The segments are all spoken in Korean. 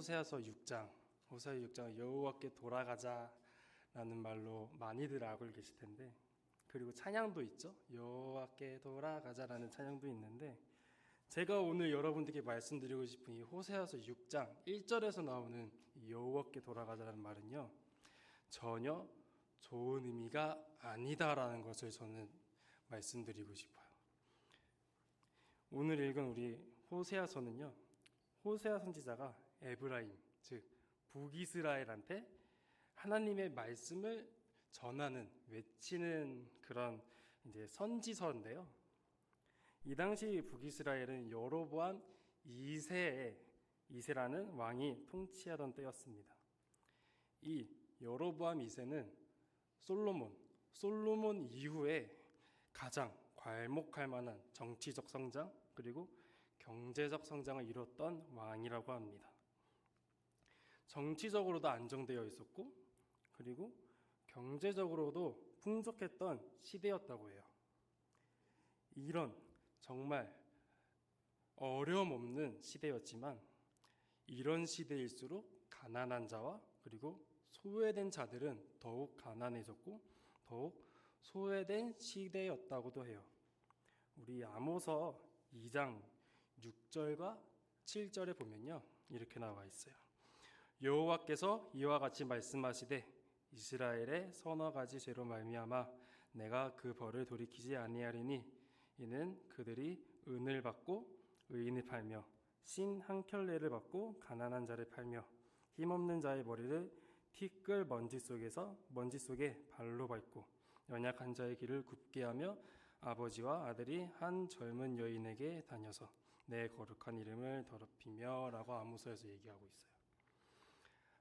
호세아서 6장 여호와께 돌아가자라는 말로 많이들 알고 계실 텐데, 그리고 찬양도 있죠. 여호와께 돌아가자라는 찬양도 있는데, 제가 오늘 여러분들께 말씀드리고 싶은 이 호세아서 6장 1절에서 나오는 여호와께 돌아가자라는 말은요, 전혀 좋은 의미가 아니다라는 것을 저는 말씀드리고 싶어요. 오늘 읽은 우리 호세아서는요, 호세아 선지자가 에브라임, 즉 북이스라엘한테 하나님의 말씀을 전하는, 외치는 그런 이제 선지서인데요. 이 당시 북이스라엘은 여로보암 2세라는 왕이 통치하던 때였습니다. 이 여로보암 2세는 솔로몬 이후에 가장 괄목할 만한 정치적 성장 그리고 경제적 성장을 이뤘던 왕이라고 합니다. 정치적으로도 안정되어 있었고, 그리고 경제적으로도 풍족했던 시대였다고 해요. 이런 정말 어려움 없는 시대였지만, 이런 시대일수록 가난한 자와 그리고 소외된 자들은 더욱 가난해졌고 더욱 소외된 시대였다고도 해요. 우리 아모서 2장 6절과 7절에 보면요, 이렇게 나와 있어요. 여호와께서 이와 같이 말씀하시되 이스라엘의 서너 가지 죄로 말미암아 내가 그 벌을 돌이키지 아니하리니 이는 그들이 은을 받고 의인을 팔며 신 한 켤레를 받고 가난한 자를 팔며 힘없는 자의 머리를 티끌 먼지 속에 발로 밟고 연약한 자의 길을 굽게 하며 아버지와 아들이 한 젊은 여인에게 다녀서 내 거룩한 이름을 더럽히며 라고 아모서에서 얘기하고 있어요.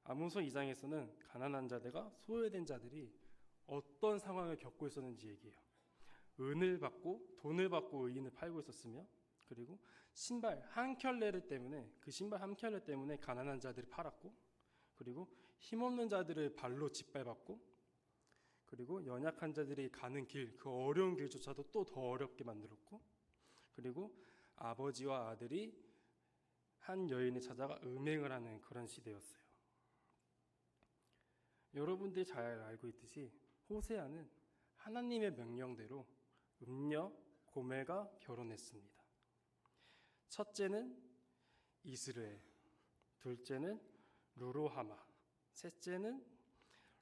아모서 2장에서는 가난한 자들과 소외된 자들이 어떤 상황을 겪고 있었는지 얘기해요. 은을 받고 돈을 받고 의인을 팔고 있었으며, 그리고 신발 한 켤레 때문에 가난한 자들이 팔았고, 그리고 힘없는 자들을 발로 짓밟았고, 그리고 연약한 자들이 가는 길, 그 어려운 길조차도 또 더 어렵게 만들었고, 그리고 아버지와 아들이 한 여인을 찾아가 음행을 하는 그런 시대였어요. 여러분들이 잘 알고 있듯이 호세아는 하나님의 명령대로 음녀 고멜과 결혼했습니다. 첫째는 이스르엘, 둘째는 루로하마, 셋째는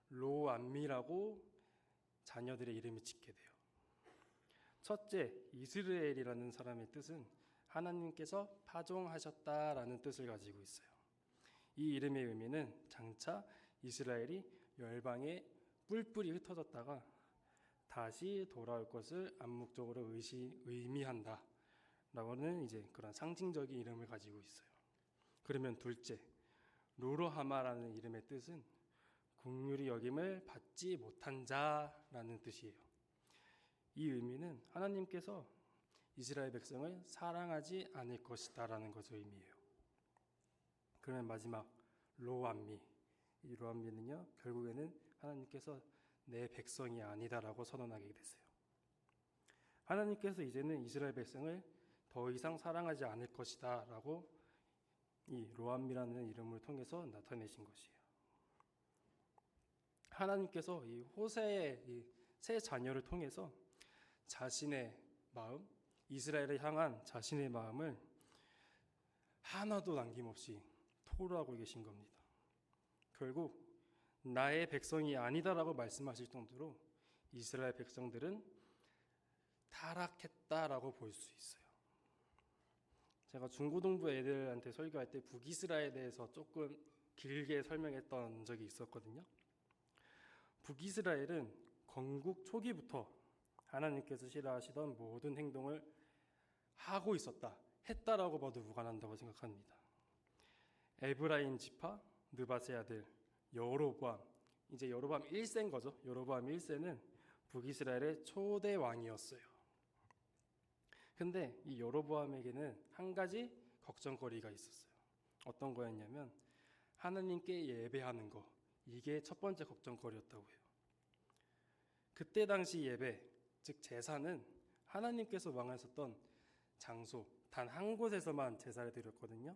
로암미라고 자녀들의 이름을 짓게 돼요. 첫째 이스라엘이라는 사람의 뜻은 하나님께서 파종하셨다라는 뜻을 가지고 있어요. 이 이름의 의미는 장차 이스라엘이 열방에 뿔뿔이 흩어졌다가 다시 돌아올 것을 암묵적으로 의미한다 라고는 이제 그런 상징적인 이름을 가지고 있어요. 그러면 둘째 루로하마라는 이름의 뜻은 긍휼히 여김을 받지 못한 자라는 뜻이에요. 이 의미는 하나님께서 이스라엘 백성을 사랑하지 않을 것이다 라는 것을 의미해요. 그러면 마지막 로암미, 이 로암미는요, 결국에는 하나님께서 내 백성이 아니다라고 선언하게 됐어요. 하나님께서 이제는 이스라엘 백성을 더 이상 사랑하지 않을 것이다 라고 이 로암미라는 이름을 통해서 나타내신 것이에요. 하나님께서 이 호세의 이 세 자녀를 통해서 자신의 마음, 이스라엘을 향한 자신의 마음을 하나도 남김없이 토로하고 계신 겁니다. 결국 나의 백성이 아니다라고 말씀하실 정도로 이스라엘 백성들은 타락했다라고 볼 수 있어요. 제가 중고등부 애들한테 설교할 때 북이스라엘에 대해서 조금 길게 설명했던 적이 있었거든요. 북이스라엘은 건국 초기부터 하나님께서 싫어하시던 모든 행동을 하고 했다라고 봐도 무관한다고 생각합니다. 에브라임 지파 느밧의 아들 여로보암, 이제 여로보암 1세인 거죠. 여로보암 1세는 북이스라엘의 초대 왕이었어요. 근데 이 여로보암에게는 한 가지 걱정거리가 있었어요. 어떤 거였냐면 하나님께 예배하는 거, 이게 첫 번째 걱정거리였다고 해요. 그때 당시 예배, 즉 제사는 하나님께서 왕하셨던 장소, 단 한 곳에서만 제사를 드렸거든요.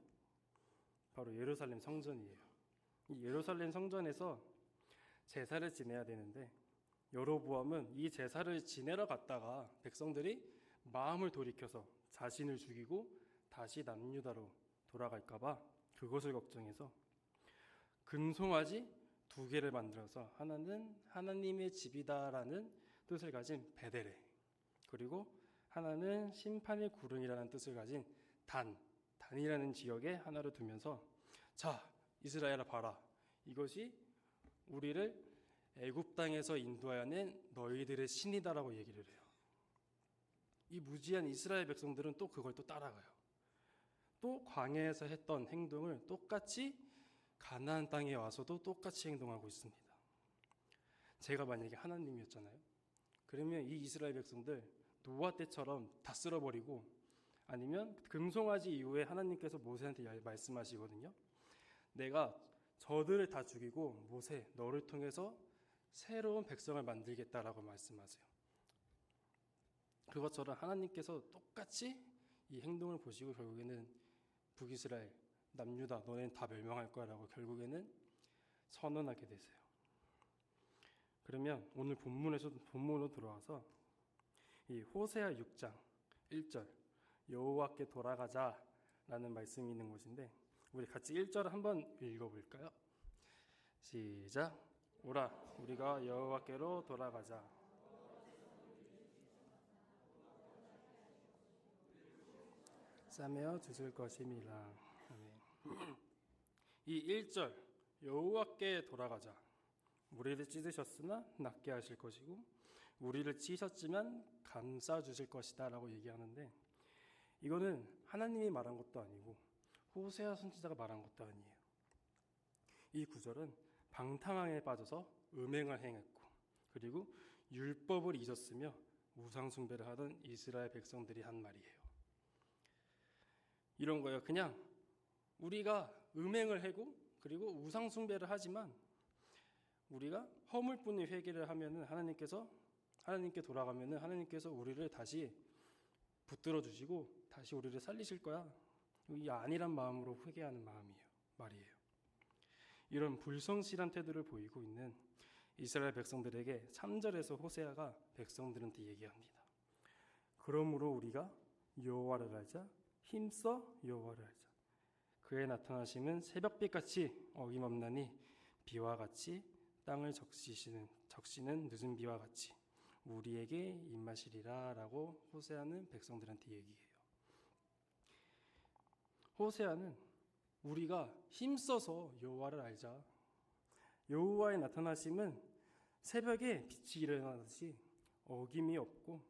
바로 예루살렘 성전이에요. 이 예루살렘 성전에서 제사를 지내야 되는데 여로보암은 이 제사를 지내러 갔다가 백성들이 마음을 돌이켜서 자신을 죽이고 다시 남유다로 돌아갈까 봐 그것을 걱정해서 금송아지 2개를 만들어서 하나는 하나님의 집이다라는 뜻을 가진 베데레, 그리고 하나는 심판의 구름이라는 뜻을 가진 단이라는 지역에 하나를 두면서 자, 이스라엘아 봐라. 이것이 우리를 애굽 땅에서 인도하여 낸 너희들의 신이다라고 얘기를 해요. 이 무지한 이스라엘 백성들은 또 그걸 또 따라가요. 또 광야에서 했던 행동을 똑같이 가나안 땅에 와서도 똑같이 행동하고 있습니다. 제가 만약에 하나님이었잖아요. 그러면 이 이스라엘 백성들 노아 때처럼 다 쓸어버리고, 아니면 금송아지 이후에 하나님께서 모세한테 말씀하시거든요. 내가 저들을 다 죽이고 모세 너를 통해서 새로운 백성을 만들겠다라고 말씀하세요. 그것처럼 하나님께서 똑같이 이 행동을 보시고 결국에는 북이스라엘, 남유다 너네는 다 멸망할 거야라고 결국에는 선언하게 되세요. 그러면 오늘 본문으로 들어와서 이 호세아 6장 1절 여호와께 돌아가자라는 말씀이 있는 곳인데 우리 같이 1절 한번 읽어볼까요? 시작. 오라 우리가 여호와께로 돌아가자. 싸매어 주실 것임이라. 이 1절 여호와께 돌아가자. 우리를 찢으셨으나 낫게 하실 것이고 우리를 찢으셨지만 감싸 주실 것이다 라고 얘기하는데, 이거는 하나님이 말한 것도 아니고 호세아 선지자가 말한 것도 아니에요. 이 구절은 방탕함에 빠져서 음행을 행했고 그리고 율법을 잊었으며 우상 숭배를 하던 이스라엘 백성들이 한 말이에요. 이런 거예요. 그냥 우리가 음행을 하고 그리고 우상 숭배를 하지만 우리가 허물뿐인 회개를 하면은 하나님께 돌아가면은 하나님께서 우리를 다시 붙들어 주시고 다시 우리를 살리실 거야. 이 아니란 마음으로 회개하는 말이에요. 이런 불성실한 태도를 보이고 있는 이스라엘 백성들에게 3절에서 호세아가 백성들한테 얘기합니다. 그러므로 우리가 여호와를 알자, 힘써 여호와를 알자. 그의 나타나심은 새벽빛같이 어김없나니 비와 같이 땅을 적시는 늦은 비와 같이 우리에게 임하시리라 라고 호세아는 백성들한테 얘기해요. 호세아는 우리가 힘써서 여호와를 알자. 여호와의 나타나심은 새벽에 빛이 일어나듯이 어김이 없고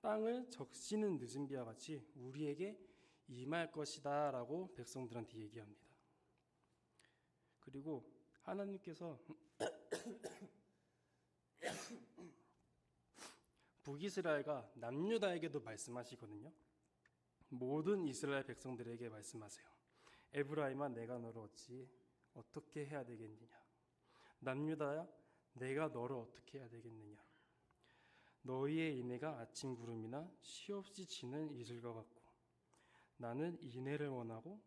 땅을 적시는 늦은 비와 같이 우리에게 임할 것이다 라고 백성들한테 얘기합니다. 그리고 하나님께서 북이스라엘과 남유다에게도 말씀하시거든요. 모든 이스라엘 백성들에게 말씀하세요. 에브라임아 내가 너를 어떻게 해야 되겠느냐. 남유다야 내가 너를 어떻게 해야 되겠느냐. 너희의 인애가 아침 구름이나 쉬없이 지는 이슬과 같고 나는 인애를 원하고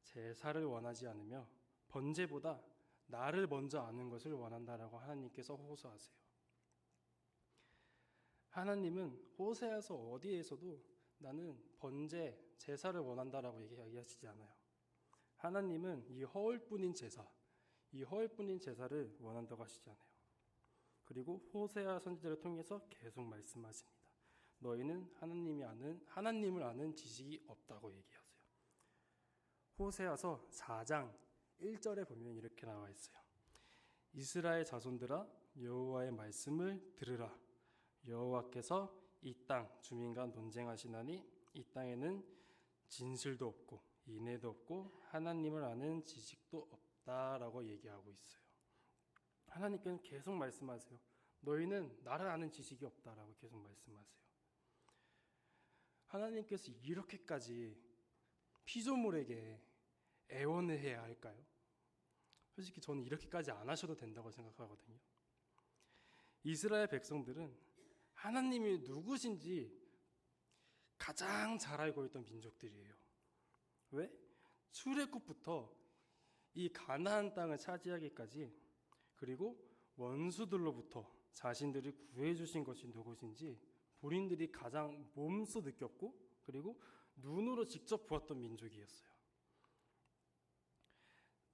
제사를 원하지 않으며 번제보다 나를 먼저 아는 것을 원한다라고 하나님께서 호소하세요. 하나님은 호세아서 어디에서도 나는 번제, 제사를 원한다라고 얘기하시지 않아요. 하나님은 이 허울뿐인 제사를 원한다고 하시지 않아요. 그리고 호세아 선지자를 통해서 계속 말씀하십니다. 너희는 하나님을 아는 지식이 없다고 얘기하세요. 호세아서 4장 1절에 보면 이렇게 나와 있어요. 이스라엘 자손들아 여호와의 말씀을 들으라. 여호와께서 이 땅 주민과 논쟁하시나니 이 땅에는 진실도 없고 인애도 없고 하나님을 아는 지식도 없다라고 얘기하고 있어요. 하나님께는 계속 말씀하세요. 너희는 나를 아는 지식이 없다라고 계속 말씀하세요. 하나님께서 이렇게까지 피조물에게 애원을 해야 할까요? 솔직히 저는 이렇게까지 안 하셔도 된다고 생각하거든요. 이스라엘 백성들은 하나님이 누구신지 가장 잘 알고 있던 민족들이에요. 왜? 출애굽부터 이 가나안 땅을 차지하기까지, 그리고 원수들로부터 자신들을 구해주신 것이 누구신지 본인들이 가장 몸소 느꼈고, 그리고 눈으로 직접 보았던 민족이었어요.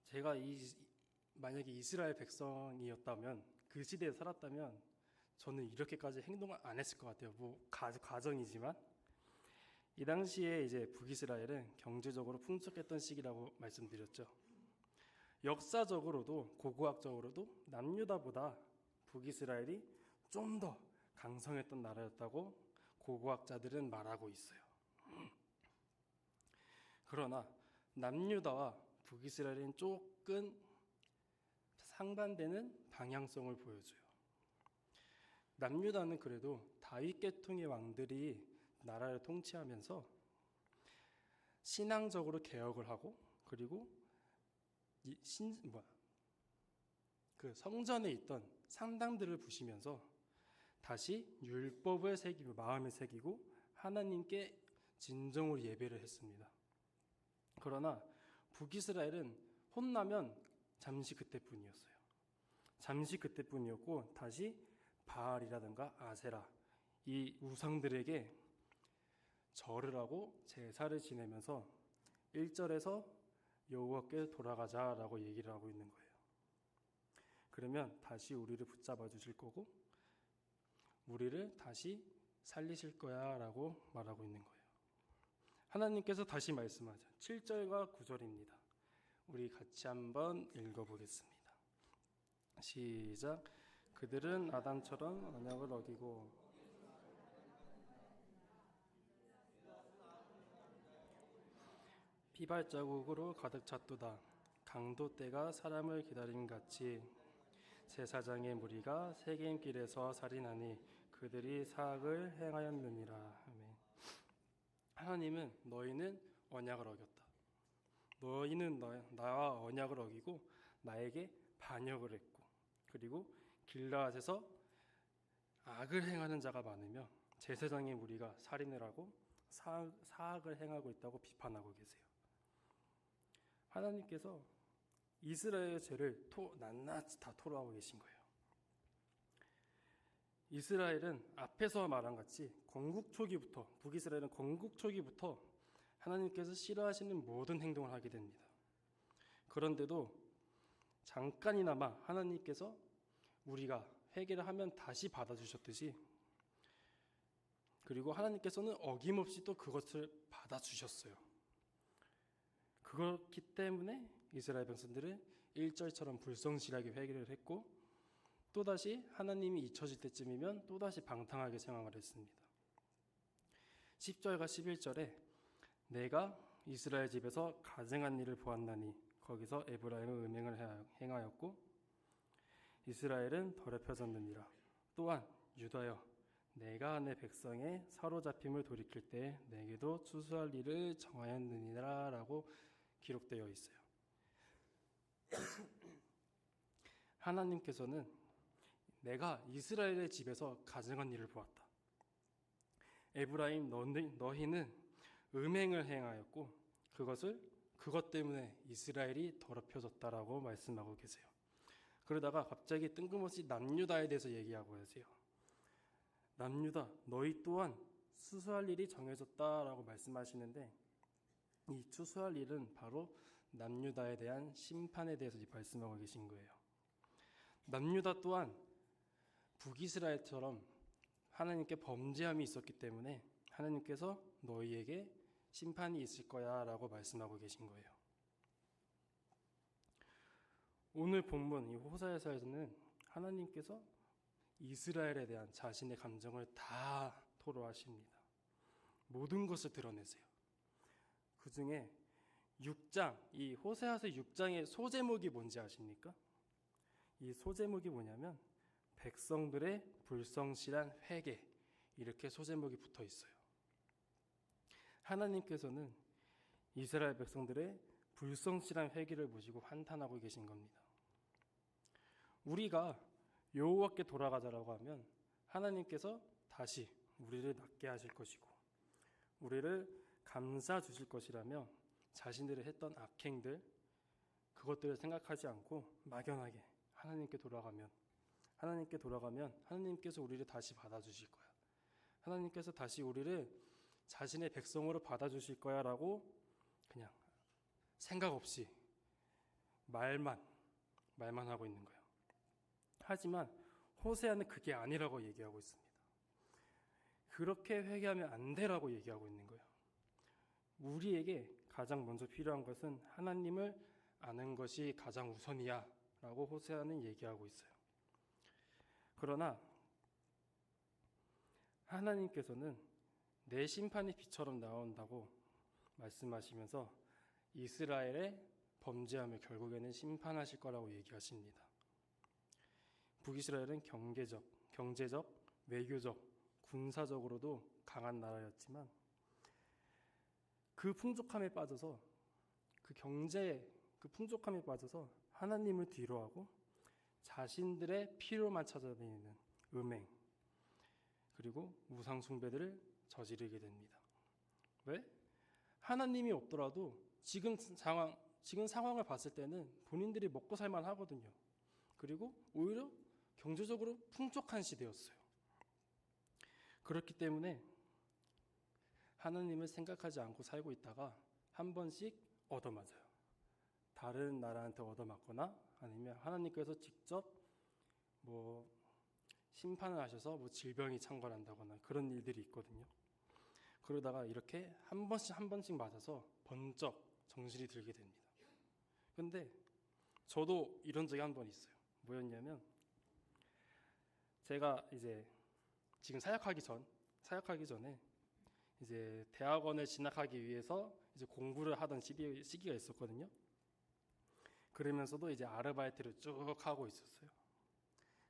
제가 만약에 이스라엘 백성이었다면, 그 시대에 살았다면 저는 이렇게까지 행동을 안 했을 것 같아요. 가정이지만 이 당시에 이제 북이스라엘은 경제적으로 풍족했던 시기라고 말씀드렸죠. 역사적으로도 고고학적으로도 남유다보다 북이스라엘이 좀 더 강성했던 나라였다고 고고학자들은 말하고 있어요. 그러나 남유다와 북이스라엘은 조금 상반되는 방향성을 보여줘요. 남유다는 그래도 다윗 계통의 왕들이 나라를 통치하면서 신앙적으로 개혁을 하고, 그리고 그 성전에 있던 상당들을 부시면서 다시 율법을 새기고 마음에 새기고 하나님께 진정으로 예배를 했습니다. 그러나 북이스라엘은 혼나면 잠시 그때뿐이었어요. 잠시 그때뿐이었고 다시 바알이라든가 아세라, 이 우상들에게 절을 하고 제사를 지내면서 1절에서 여호와께 돌아가자라고 얘기를 하고 있는 거예요. 그러면 다시 우리를 붙잡아 주실 거고 우리를 다시 살리실 거야 라고 말하고 있는 거예요. 하나님께서 다시 말씀하죠. 7절과 9절입니다. 우리 같이 한번 읽어보겠습니다. 시작. 그들은 아담처럼 언약을 어기고 피발자국으로 가득 찼도다. 강도 때가 사람을 기다린 같이 제사장의 무리가 세겜길에서 살인하니 그들이 사악을 행하였느니라. 아멘. 하나님은 너희는 언약을 어겼다. 너희는 나와 언약을 어기고 나에게 반역을 했고, 그리고 길라앗에서 악을 행하는 자가 많으며 제사장의 무리가 살인을 하고 사악을 행하고 있다고 비판하고 계세요. 하나님께서 이스라엘의 죄를 낱낱이 다 토로하고 계신 거예요. 이스라엘은 앞에서 말한 같이 건국 초기부터, 북이스라엘은 건국 초기부터 하나님께서 싫어하시는 모든 행동을 하게 됩니다. 그런데도 잠깐이나마 하나님께서 우리가 회개를 하면 다시 받아주셨듯이, 그리고 하나님께서는 어김없이 또 그것을 받아주셨어요. 그렇기 때문에 이스라엘 백성들은 1절처럼 불성실하게 회개를 했고, 또다시 하나님이 잊혀질 때쯤이면 또다시 방탕하게 생활을 했습니다. 10절과 11절에 내가 이스라엘 집에서 가증한 일을 보았나니 거기서 에브라임은 음행을 행하였고 이스라엘은 더럽혀졌느니라. 또한 유다여 내가 내 백성의 사로잡힘을 돌이킬 때 내게도 추수할 일을 정하였느니라 라고 기록되어 있어요. 하나님께서는 내가 이스라엘의 집에서 가증한 일을 보았다. 에브라임 너희는 음행을 행하였고 그것 때문에 이스라엘이 더럽혀졌다라고 말씀하고 계세요. 그러다가 갑자기 뜬금없이 남유다에 대해서 얘기하고 계세요. 남유다 너희 또한 추수할 일이 정해졌다라고 말씀하시는데, 이 추수할 일은 바로 남유다에 대한 심판에 대해서 말씀하고 계신 거예요. 남유다 또한 북이스라엘처럼 하나님께 범죄함이 있었기 때문에 하나님께서 너희에게 심판이 있을 거야 라고 말씀하고 계신 거예요. 오늘 본문 이 호사야서에서는 하나님께서 이스라엘에 대한 자신의 감정을 다 토로하십니다. 모든 것을 드러내세요. 그 중에 6장, 이 호세아서 6장의 소제목이 뭔지 아십니까? 이 소제목이 뭐냐면 백성들의 불성실한 회개, 이렇게 소제목이 붙어 있어요. 하나님께서는 이스라엘 백성들의 불성실한 회개를 보시고 한탄하고 계신 겁니다. 우리가 여호와께 돌아가자라고 하면 하나님께서 다시 우리를 낫게 하실 것이고 우리를 감싸 주실 것이라며 자신들이 했던 악행들, 그것들을 생각하지 않고 막연하게 하나님께 돌아가면 하나님께서 우리를 다시 받아주실 거야. 하나님께서 다시 우리를 자신의 백성으로 받아주실 거야 라고 그냥 생각 없이 말만 하고 있는 거예요. 하지만 호세아는 그게 아니라고 얘기하고 있습니다. 그렇게 회개하면 안 되라고 얘기하고 있는 거예요. 우리에게 가장 먼저 필요한 것은 하나님을 아는 것이 가장 우선이야 라고 호세아는 얘기하고 있어요. 그러나 하나님께서는 내 심판이 비처럼 나온다고 말씀하시면서 이스라엘의 범죄함을 결국에는 심판하실 거라고 얘기하십니다. 북이스라엘은 경제적, 외교적, 군사적으로도 강한 나라였지만 그 풍족함에 빠져서 그 풍족함에 빠져서 하나님을 뒤로하고 자신들의 필요만 찾아다니는 음행 그리고 우상 숭배들을 저지르게 됩니다. 왜? 하나님이 없더라도 지금 상황을 봤을 때는 본인들이 먹고 살만 하거든요. 그리고 오히려 경제적으로 풍족한 시대였어요. 그렇기 때문에 하나님을 생각하지 않고 살고 있다가 한 번씩 얻어맞아요. 다른 나라한테 얻어맞거나 아니면 하나님께서 직접 심판을 하셔서 질병이 창궐한다거나 그런 일들이 있거든요. 그러다가 이렇게 한 번씩 맞아서 번쩍 정신이 들게 됩니다. 근데 저도 이런 적이 한 번 있어요. 뭐였냐면 제가 이제 지금 사역하기 전에 이제 대학원에 진학하기 위해서 이제 공부를 하던 시기가 있었거든요. 그러면서도 이제 아르바이트를 쭉 하고 있었어요.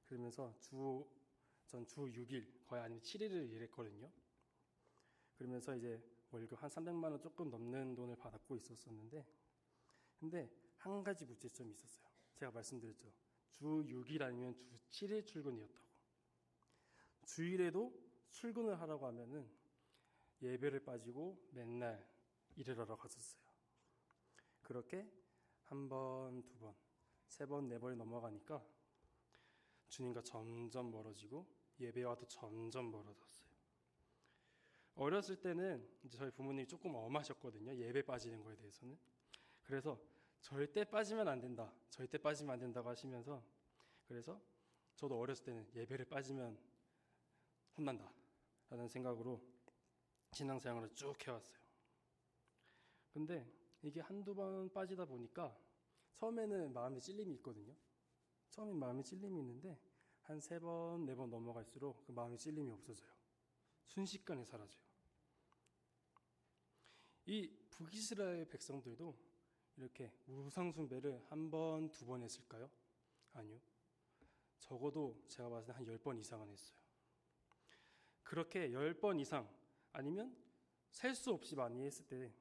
그러면서 전 주 6일 거의 아니면 7일을 일했거든요. 그러면서 이제 월급 한 300만 원 조금 넘는 돈을 받고 있었는데 근데 한 가지 문제점이 있었어요. 제가 말씀드렸죠. 주 6일 아니면 주 7일 출근이었다고. 주일에도 출근을 하라고 하면은 예배를 빠지고 맨날 일을 하러 갔었어요. 그렇게 한 번, 두 번, 세 번, 네 번이 넘어가니까 주님과 점점 멀어지고 예배와도 점점 멀어졌어요. 어렸을 때는 이제 저희 부모님이 조금 엄하셨거든요. 예배 빠지는 거에 대해서는. 그래서 절대 빠지면 안 된다고 하시면서 그래서 저도 어렸을 때는 예배를 빠지면 혼난다 라는 생각으로 신앙생활을 쭉 해왔어요. 근데 이게 한두 번 빠지다 보니까 처음에는 마음에 찔림이 있거든요. 처음엔 마음에 찔림이 있는데 한 세 번, 네 번 넘어갈수록 그 마음에 찔림이 없어져요. 순식간에 사라져요. 이 북이스라엘 백성들도 이렇게 우상 숭배를 한 번, 두 번 했을까요? 아니요. 적어도 제가 봤을 때 한 10번 이상은 했어요. 그렇게 10번 이상 아니면 셀 수 없이 많이 했을 때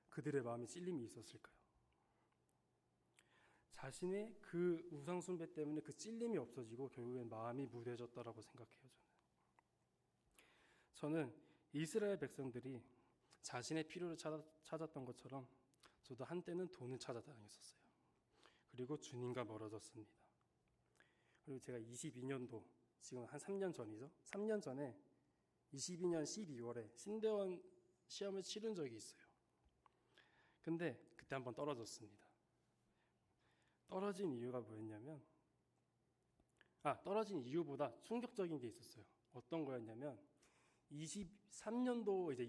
그들의 마음에 찔림이 있었을까요? 자신의 그 우상 숭배 때문에 그 찔림이 없어지고 결국엔 마음이 무뎌졌다라고 생각해요. 저는 이스라엘 백성들이 자신의 필요를 찾았던 것처럼 저도 한때는 돈을 찾아다녔었어요. 그리고 주님과 멀어졌습니다. 그리고 제가 22년도 지금 한 3년 전이죠. 3년 전에 22년 12월에 신대원 시험을 치른 적이 있어요. 근데 그때 한번 떨어졌습니다. 떨어진 이유가 뭐였냐면 떨어진 이유보다 충격적인 게 있었어요. 어떤 거였냐면 23년도 이제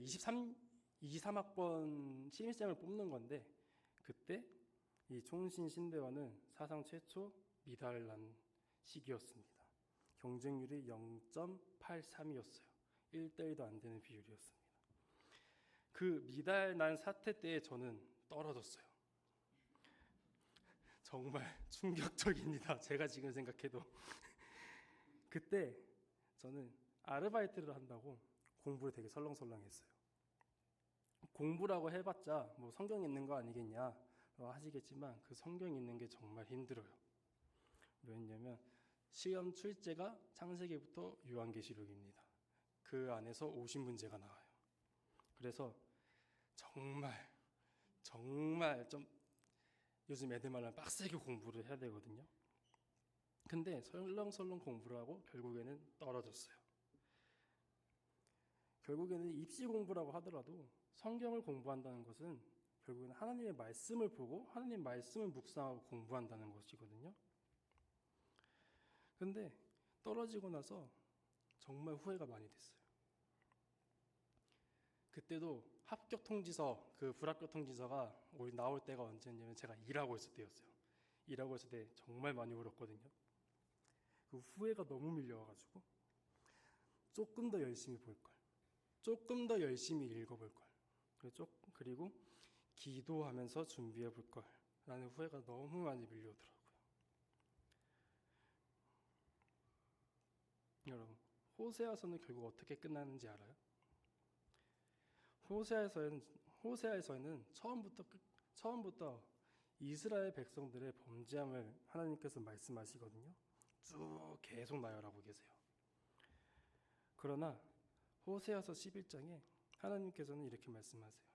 23학번 신입생을 뽑는 건데 그때 이 총신 신대원은 사상 최초 미달 난 시기였습니다. 경쟁률이 0.83이었어요. 1대1도 안 되는 비율이었습니다. 그 미달 난 사태 때에 저는 떨어졌어요. 정말 충격적입니다. 제가 지금 생각해도. 그때 저는 아르바이트를 한다고 공부를 되게 설렁설렁했어요. 공부라고 해봤자 성경 읽는 거 아니겠냐 하시겠지만 그 성경 읽는 게 정말 힘들어요. 왜냐면 시험 출제가 창세기부터 요한계시록입니다. 그 안에서 50문제가 나와요. 그래서 정말 좀 요즘 애들 말로 빡세게 공부를 해야 되거든요. 근데 설렁설렁 공부를 하고 결국에는 떨어졌어요. 결국에는 입시 공부라고 하더라도 성경을 공부한다는 것은 결국에는 하나님의 말씀을 보고 하나님 말씀을 묵상하고 공부한다는 것이거든요. 근데 떨어지고 나서 정말 후회가 많이 됐어요. 그때도 합격 통지서, 그 불합격 통지서가 나올 때가 언제였냐면 제가 일하고 있을 때였어요. 일하고 있을 때 정말 많이 울었거든요. 그 후회가 너무 밀려와가지고 조금 더 열심히 볼 걸, 조금 더 열심히 읽어볼 걸, 그리고 기도하면서 준비해 볼 걸 라는 후회가 너무 많이 밀려오더라고요. 여러분, 호세아서는 결국 어떻게 끝나는지 알아요? 호세아에서는 처음부터 이스라엘 백성들의 범죄함을 하나님께서 말씀하시거든요. 쭉 계속 나열하고 계세요. 그러나 호세아서 11장에 하나님께서는 이렇게 말씀하세요.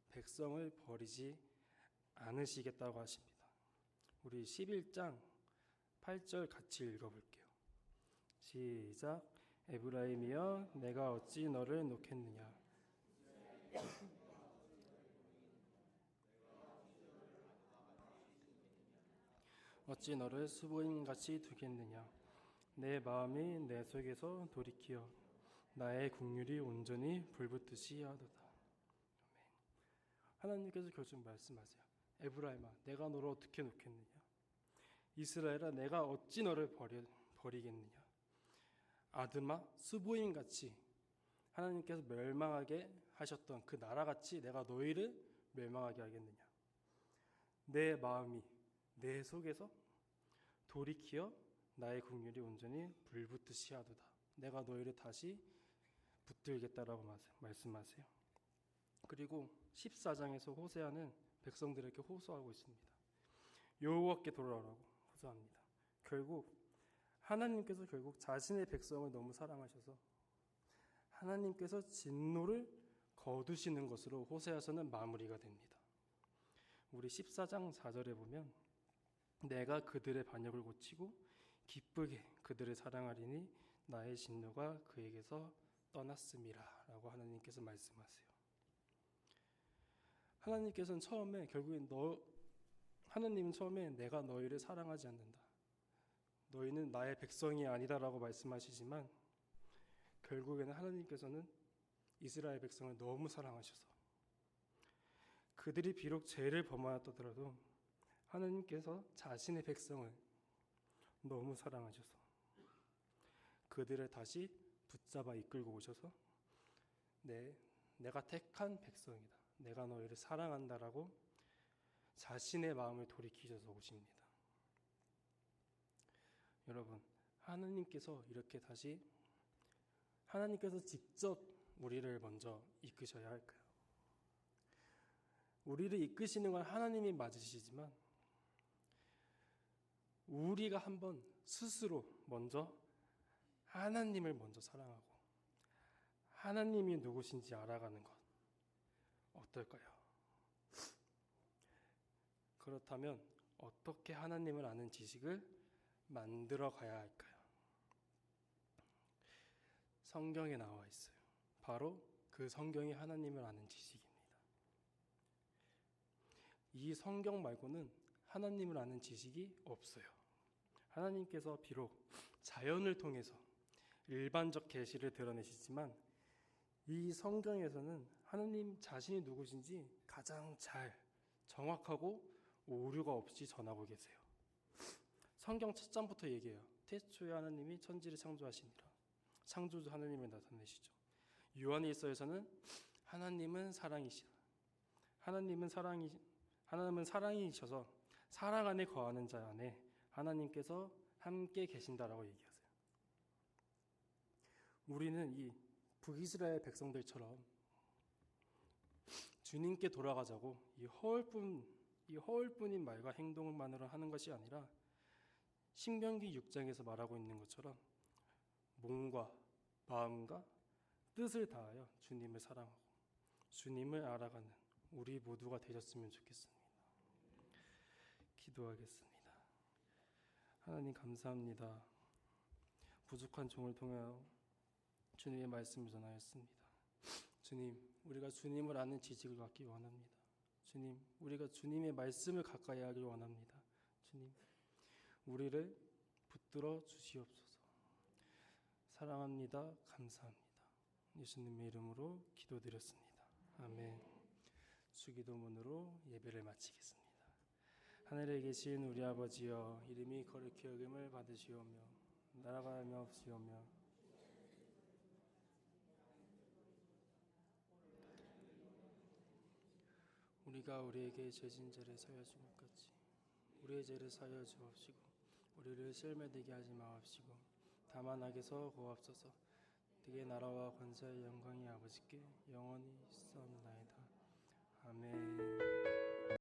백성을 버리지 않으시겠다고 하십니다. 우리 11장 8절 같이 읽어볼게요. 시작. 에브라임이여 내가 어찌 너를 놓겠느냐. 어찌 너를 수보임같이 두겠느냐. 내 마음이 내 속에서 돌이키어 나의 국률이 온전히 불붙듯이 하도다. 아멘. 하나님께서 결국 말씀하세요. 에브라임아 내가 너를 어떻게 놓겠느냐. 이스라엘아 내가 어찌 너를 버리겠느냐. 아드마 수보임같이 하나님께서 멸망하게 하셨던 그 나라같이 내가 너희를 멸망하게 하겠느냐. 내 마음이 내 속에서 돌이키어 나의 국률이 온전히 불붙듯이 하도다. 내가 너희를 다시 붙들겠다라고 말씀하세요. 그리고 14장에서 호세아는 백성들에게 호소하고 있습니다. 여호와께 돌아오라고 호소합니다. 하나님께서 결국 자신의 백성을 너무 사랑하셔서 하나님께서 진노를 거두시는 것으로 호세아서는 마무리가 됩니다. 우리 14장 4절에 보면 내가 그들의 반역을 고치고 기쁘게 그들을 사랑하리니 나의 진노가 그에게서 떠났음이라 라고 하나님께서 말씀하세요. 하나님께서는 하나님은 처음에 내가 너희를 사랑하지 않는다. 너희는 나의 백성이 아니다라고 말씀하시지만 결국에는 하나님께서는 이스라엘 백성을 너무 사랑하셔서 그들이 비록 죄를 범하였더라도 하나님께서 자신의 백성을 너무 사랑하셔서 그들을 다시 붙잡아 이끌고 오셔서 내가 택한 백성이다. 내가 너희를 사랑한다라고 자신의 마음을 돌이키셔서 오십니다. 여러분, 하나님께서 직접 우리를 먼저 이끄셔야 할까요? 우리를 이끄시는 건 하나님이 맞으시지만 우리가 한번 스스로 하나님을 먼저 사랑하고 하나님이 누구신지 알아가는 것 어떨까요? 그렇다면 어떻게 하나님을 아는 지식을 만들어 가야 할까요? 성경에 나와 있어요. 바로 그 성경이 하나님을 아는 지식입니다. 이 성경 말고는 하나님을 아는 지식이 없어요. 하나님께서 비록 자연을 통해서 일반적 계시를 드러내시지만 이 성경에서는 하나님 자신이 누구신지 가장 잘 정확하고 오류가 없이 전하고 계세요. 성경 첫 장부터 얘기해요. 태초에 하나님이 천지를 창조하시니라. 창조주 하나님을 나타내시죠. 요한일서에서는 하나님은 사랑이시라. 하나님은 사랑이셔서 사랑 안에 거하는 자 안에 하나님께서 함께 계신다라고 얘기하세요. 우리는 이 북이스라엘 백성들처럼 주님께 돌아가자고 이 허울뿐인 말과 행동만으로 하는 것이 아니라 신명기 6장에서 말하고 있는 것처럼 몸과 마음과 뜻을 다하여 주님을 사랑하고 주님을 알아가는 우리 모두가 되셨으면 좋겠습니다. 기도하겠습니다. 하나님 감사합니다. 부족한 종을 통하여 주님의 말씀을 전하였습니다. 주님, 우리가 주님을 아는 지식을 갖기 원합니다. 주님, 우리가 주님의 말씀을 가까이 하길 원합니다. 주님, 우리를 붙들어 주시옵소서. 사랑합니다. 감사합니다. 예수님의 이름으로 기도드렸습니다. 아멘. 주기도문으로 예배를 마치겠습니다. 하늘에 계신 우리 아버지여, 이름이 거룩히 여김을 받으시오며 나라가 임하옵시오며 우리가 우리에게 죄진 죄를 사하여 준 것 같이 우리의 죄를 사하여 주옵시고 우리를 시험에 들게 하지 마옵시고 다만 악에서 구하옵소서. 되게 나라와 권세와 영광이 아버지께 영원히 있사옵나이다. 아멘.